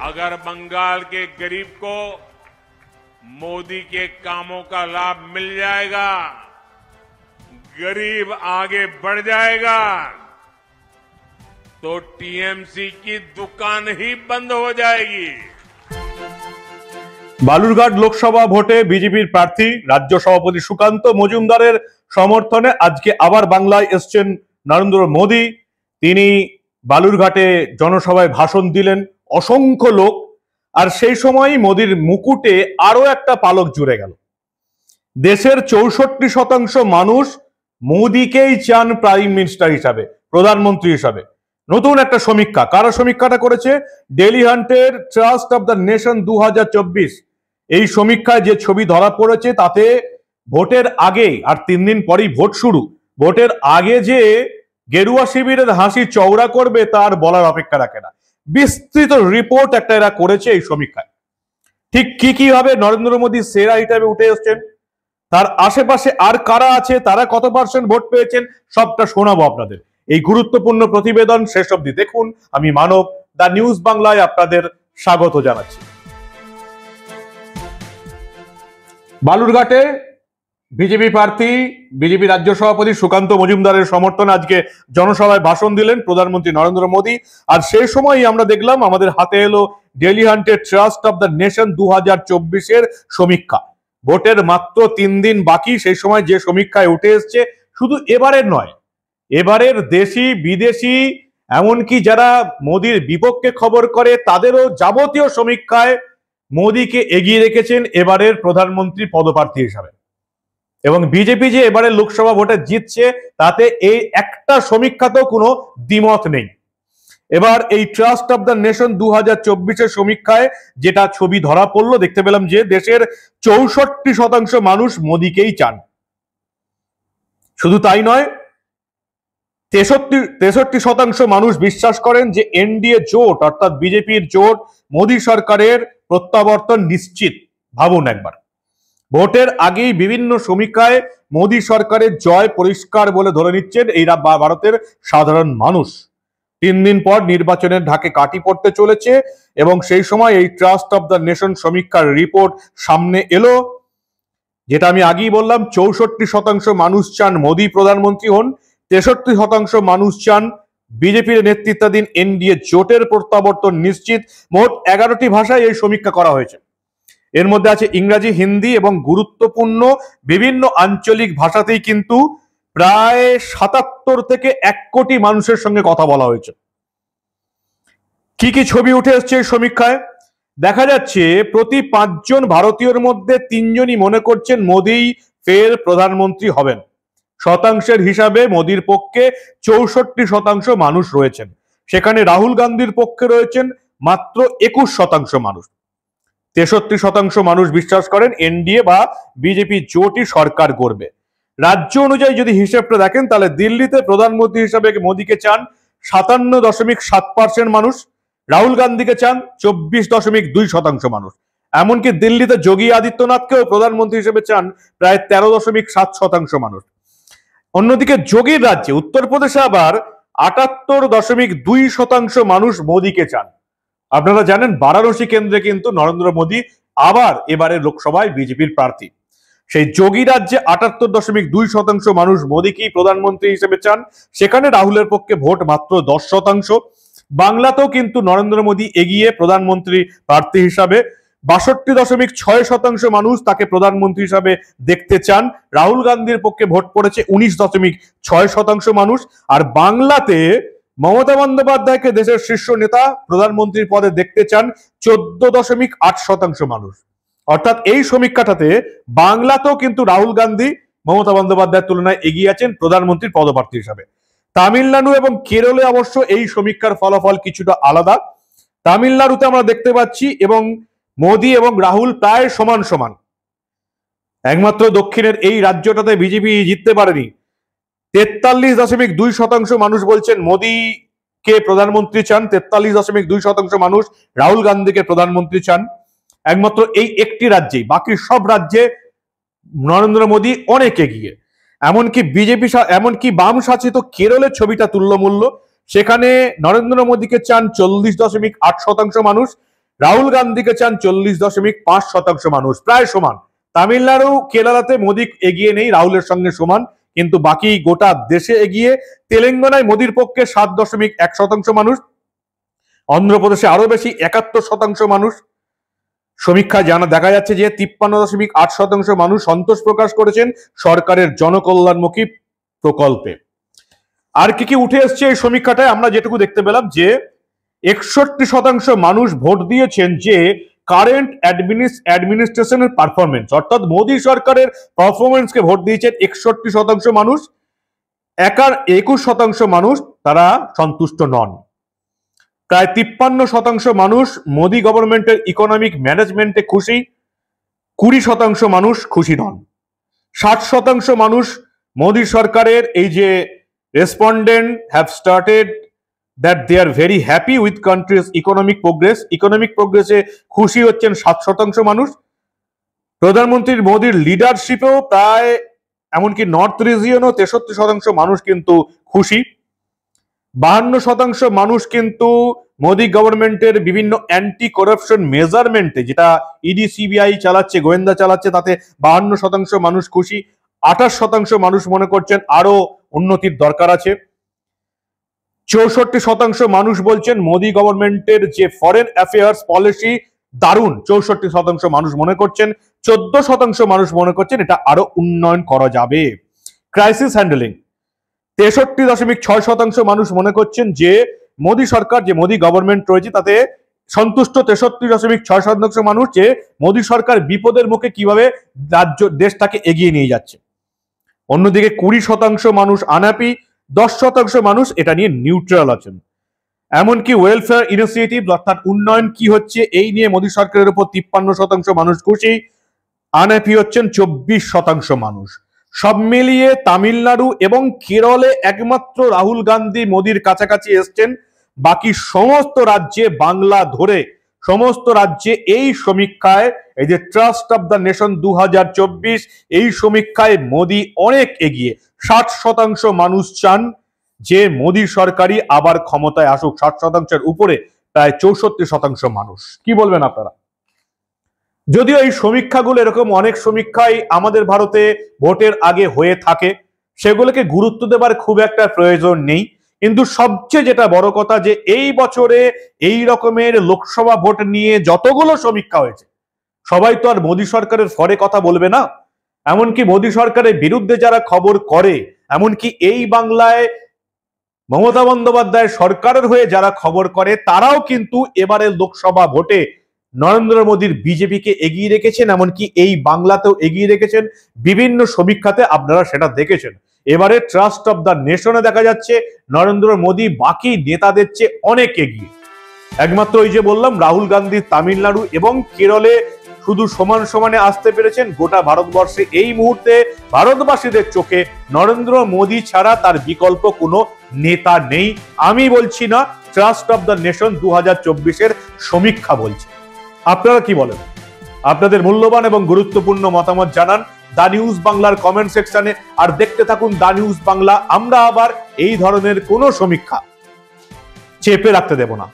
अगर बंगाल के गरीब को मोदी के कामों का लाभ मिल जाएगा, गरीब आगे बढ़ जाएगा, तो टीएमसी की दुकान ही बंद हो जाएगी। বালুরঘাট লোকসভা ভোটে বিজেপির প্রার্থী রাজ্য সভাপতি সুকান্ত মজুমদারের সমর্থনে আজকে আবার বাংলায় এসছেন নরেন্দ্র মোদী। তিনি বালুরঘাটে জনসভায় ভাষণ দিলেন, অসংখ্য লোক, আর সেই সময় মোদীর মুকুটে আরো একটা পালক জুড়ে গেল। দেশের 64% মানুষ মোদীকেই চান প্রাইম মিনিস্টার হিসাবে, প্রধানমন্ত্রী হিসাবে। নতুন একটা সমীক্ষা, কারা সমীক্ষাটা করেছে? ডেলি হান্টের ট্রাস্ট অফ দ্য নেশন 2024। এই সমীক্ষায় যে ছবি ধরা পড়েছে তাতে ভোটের আগে, আর 3 দিন পরেই ভোট শুরু, ভোটের আগে যে গেরুয়া শিবিরের হাসি চওড়া করবে তার বলার অপেক্ষা রাখে না। বিস্তৃত রিপোর্ট একটা এরা করেছে এই সমীক্ষায়। ঠিক কি কি ভাবে নরেন্দ্র মোদী সেরা হিসাবে উঠে এসছেন, তার আশেপাশে আর কারা আছে, তারা কত পার্সেন্ট ভোট পেয়েছেন, সবটা শোনাবো আপনাদের এই গুরুত্বপূর্ণ প্রতিবেদন। শেষ অবধি দেখুন। আমি মানব, দা নিউজ বাংলায় আপনাদের স্বাগত জানাচ্ছি। বালুরঘাটে বিজেপি প্রার্থী, বিজেপি রাজ্য সভাপতি সুকান্ত মজুমদারের সমর্থনে আজকে জনসভায় ভাষণ দিলেন প্রধানমন্ত্রী নরেন্দ্র মোদী। আর সেই সময়ই আমরা দেখলাম আমাদের হাতে এলো ডেলি হান্টের ট্রাস্ট অফ দ্য নেশন 2024-এর সমীক্ষা। ভোটের মাত্র 3 দিন বাকি, সেই সময় যে সমীক্ষায় উঠে এসছে, শুধু এবারের নয়, এবারের দেশি বিদেশি এমনকি যারা মোদীর বিপক্ষে খবর করে তাদেরও যাবতীয় সমীক্ষায় মোদীকে এগিয়ে রেখেছেন এবারের প্রধানমন্ত্রী পদপ্রার্থী হিসাবে। এবং বিজেপি যে এবারে লোকসভা ভোটে জিতছে তাতে এই একটা সমীক্ষাতেও কোনো দ্বিমত নেই। এবার এই ট্রাস্ট অফ দ্য নেশন 2024-এর সমীক্ষায় যেটা ছবি ধরা পড়লো, দেখতে পেলাম যে দেশের 64% মানুষ মোদীকেই চান। শুধু তাই নয়, 63% মানুষ বিশ্বাস করেন যে এনডিএ জোট অর্থাৎ বিজেপির জোট, মোদী সরকারের প্রত্যাবর্তন নিশ্চিত। ভাবুন একবার, ভোটের আগেই বিভিন্ন সমীক্ষায় মোদী সরকারের জয় পরিষ্কার বলে ধরে নিচ্ছেন এই ভারতের সাধারণ মানুষ। 3 দিন পর নির্বাচনের ঢাকে কাঠি পড়তে চলেছে এবং সেই সময় এই ট্রাস্ট অফ দ্য নেশন সমীক্ষার রিপোর্ট সামনে এলো, যেটা আমি আগেই বললাম। 64% মানুষ চান মোদী প্রধানমন্ত্রী হন, 63% মানুষ চান বিজেপির নেতৃত্বাধীন এনডিএ জোটের প্রত্যাবর্তন নিশ্চিত। মোট 11টি ভাষায় এই সমীক্ষা করা হয়েছে। এর মধ্যে আছে ইংরাজি, হিন্দি এবং গুরুত্বপূর্ণ বিভিন্ন আঞ্চলিক ভাষাতেই কিন্তু প্রায় 77 থেকে 1 কোটি মানুষের সঙ্গে কথা বলা হয়েছে। কি কি ছবি উঠে এসছে এই সমীক্ষায়? দেখা যাচ্ছে প্রতি 5 জন ভারতীয়র মধ্যে 3 জনই মনে করছেন মোদী ফের প্রধানমন্ত্রী হবেন। শতাংশের হিসাবে মোদীর পক্ষে 64% মানুষ রয়েছেন, সেখানে রাহুল গান্ধীর পক্ষে রয়েছেন মাত্র 21% মানুষ। 63% মানুষ বিশ্বাস করেন এনডিএ বা বিজেপি জোটই সরকার করবে। রাজ্য অনুযায়ী যদি হিসেবটা দেখেন তাহলে দিল্লিতে প্রধানমন্ত্রী হিসাবে মোদীকে চান 57.7% মানুষ, রাহুল গান্ধীকে চান 24.2% মানুষ। এমনকি দিল্লিতে যোগী আদিত্যনাথকেও প্রধানমন্ত্রী হিসেবে চান প্রায় 13.7% মানুষ। অন্যদিকে যোগীর রাজ্যে উত্তরপ্রদেশে আবার 78.2% মানুষ মোদীকে চান। আপনারা জানেন বারাণসী কেন্দ্রে কিন্তু নরেন্দ্র মোদী আবার এবারে লোকসভায় বিজেপির প্রার্থী। সেই যোগী রাজ্যে 78.2% মানুষ মোদীকেই প্রধানমন্ত্রী হিসেবে চান, সেখানে রাহুলের পক্ষে ভোট মাত্র 10%। বাংলাতেও কিন্তু নরেন্দ্র মোদী এগিয়ে প্রধানমন্ত্রী প্রার্থী হিসাবে, 62.6% মানুষ তাকে প্রধানমন্ত্রী হিসাবে দেখতে চান। রাহুল গান্ধীর পক্ষে ভোট পড়েছে 19.6% মানুষ। আর বাংলাতে মমতা বন্দ্যোপাধ্যায়কে দেশের শীর্ষ নেতা প্রধানমন্ত্রীর পদে দেখতে চান 14.8% মানুষ। অর্থাৎ এই সমীক্ষাটাতে বাংলাতেও কিন্তু রাহুল গান্ধী মমতা বন্দ্যোপাধ্যায়ের তুলনায় এগিয়ে আছেন প্রধানমন্ত্রীর পদপ্রার্থী হিসাবে। তামিলনাড়ু এবং কেরলে অবশ্য এই সমীক্ষার ফলাফল কিছুটা আলাদা। তামিলনাড়ুতে আমরা দেখতে পাচ্ছি এবং মোদী এবং রাহুল প্রায় সমান সমান। একমাত্র দক্ষিণের এই রাজ্যটাতে বিজেপি জিততে পারেনি। 43.2% মানুষ বলছেন মোদীকে প্রধানমন্ত্রী চান, 43.2% মানুষ রাহুল গান্ধীকে প্রধানমন্ত্রী চান। একমাত্র এই একটি রাজ্যেই, বাকি সব রাজ্যে নরেন্দ্র মোদী অনেক এগিয়ে। এমনকি বাম শাসিত কেরলের ছবিটা তুল্যমূল্য, সেখানে নরেন্দ্র মোদীকে চান 40.8% মানুষ, রাহুল গান্ধীকে চান 40.5% মানুষ, প্রায় সমান। তামিলনাড়ু কেরালাতে মোদী এগিয়ে নেই, রাহুলের সঙ্গে সমান, কিন্তু বাকি গোটা দেশে এগিয়ে। তেলেঙ্গানায় মোদীর পক্ষে 7.1% মানুষ, অন্ধ্রপ্রদেশে আরো বেশি 71% মানুষ। সমীক্ষায় দেখা যাচ্ছে যে 53.8% মানুষ সন্তোষ প্রকাশ করেছেন সরকারের জনকল্যাণমুখী প্রকল্পে। আর কি কি উঠে এসছে এই সমীক্ষাটায় আমরা যেটুকু দেখতে পেলাম যে 61% মানুষ ভোট দিয়েছেন যে কারেন্ট অ্যাডমিনিস্ট্রেশনের পারফরমেন্স, অর্থাৎ মোদী সরকারের পারফরমেন্সকে ভোট দিয়েছেন 61% মানুষ। 21% মানুষ তারা সন্তুষ্ট নন। প্রায় 53% মানুষ মোদী গভর্নমেন্টের ইকোনমিক ম্যানেজমেন্টে খুশি, 20% মানুষ খুশি নন। 60% মানুষ মোদী সরকারের এই যে respondent have started that they are very happy with country's economic প্রোগ্রেসে খুশি হচ্ছেন 7% মানুষ। প্রধানমন্ত্রী মোদীর লিডারশিপেও প্রায়, এমনকি নর্থ রিজিয়নও 63% মানুষ কিন্তু খুশি। 52% মানুষ কিন্তু মোদী গভর্নমেন্টের বিভিন্ন অ্যান্টি করাপশন মেজারমেন্টে, যেটা ইডি সিবিআই চালাচ্ছে, গোয়েন্দা চালাচ্ছে, তাতে 52% মানুষ খুশি। 28% মানুষ মনে করছেন আরো উন্নতির দরকার আছে। 64% মানুষ বলছেন মোদী গভর্নমেন্টের যে ফরেন অ্যাফেয়ার্স পলিসি দারুণ, 64% মানুষ মনে করছেন। 14% মানুষ মনে করছেন এটা আরো উন্নয়ন করা যাবে। ক্রাইসিস হ্যান্ডেলিং, 63.6% মানুষ মনে করছেন যে মোদী সরকার, যে মোদী গভর্নমেন্ট রয়েছে তাতে সন্তুষ্ট। 63.6% মানুষ যে মোদী সরকার বিপদের মুখে কিভাবে দেশটাকে এগিয়ে নিয়ে যাচ্ছে। অন্যদিকে 20% মানুষ আনহ্যাপি, 10% মানুষ এটা নিয়ে নিউট্রাল আছেন। এমনকি ওয়েলফেয়ার ইনিশিয়েটিভ, অর্থাৎ উন্নয়ন কি হচ্ছে এই নিয়ে মোদী সরকারের উপর 53% মানুষ খুশি, আনহ্যাপি হচ্ছেন 24% মানুষ। সব মিলিয়ে তামিলনাড়ু এবং কেরলে একমাত্র রাহুল গান্ধী মোদীর কাছাকাছি এসছেন। বাকি সমস্ত রাজ্যে, বাংলা ধরে সমস্ত রাজ্যে এই সমীক্ষায়, এই যে ট্রাস্ট অফ দ্য নেশন 2024, এই সমীক্ষায় মোদী অনেক এগিয়ে। 60% মানুষ চান যে মোদী সরকারই আবার ক্ষমতায় আসুক, 60%-এর উপরে প্রায় 64% মানুষ। কি বলবেন আপনারা? যদিও এই সমীক্ষাগুলো, এরকম অনেক সমীক্ষাই আমাদের ভারতে ভোটের আগে হয়ে থাকে, সেগুলোকে গুরুত্ব দেবার খুব একটা প্রয়োজন নেই, কিন্তু সবচেয়ে যেটা বড় কথা যে এই বছরে এই রকমের লোকসভা ভোট নিয়ে যতগুলো সমীক্ষা হয়েছে, সবাই তো আর মোদী সরকারের ফরে কথা বলবে না। এমনকি মোদী সরকারের বিরুদ্ধে যারা খবর করে, এমনকি এই বাংলায় মমতা বন্দ্যোপাধ্যায় সরকারের হয়ে যারা খবর করে, তারাও কিন্তু এবারের লোকসভা ভোটে নরেন্দ্র মোদীর বিজেপিকে এগিয়ে রেখেছেন, এমনকি এই বাংলাতেও এগিয়ে রেখেছেন। বিভিন্ন সমীক্ষাতে আপনারা সেটা দেখেছেন। এবারে ট্রাস্ট অফ দ্য নেশনে দেখা যাচ্ছে নরেন্দ্র মোদী বাকি নেতাদের চেয়ে অনেক এগিয়ে। একমাত্র ওই যে বললাম, রাহুল গান্ধী তামিলনাড়ু এবং কেরলে শুধু সমান সমানে আসতে পেরেছেন। গোটা ভারতবর্ষে এই মুহূর্তে ভারতবাসীদের চোখে নরেন্দ্র মোদী ছাড়া তার বিকল্প কোনো নেতা নেই। আমি বলছি না, ট্রাস্ট অফ দ্য নেশন 2024-এর সমীক্ষা বলছে। আপনারা কি বলেন? আপনাদের মূল্যবান এবং গুরুত্বপূর্ণ মতামত জানান দা নিউজ বাংলার কমেন্ট সেকশনে। আর দেখতে থাকুন দা নিউজ বাংলা। আমরা আবার এই ধরনের কোনো সমীক্ষা চেপে রাখতে দেব না।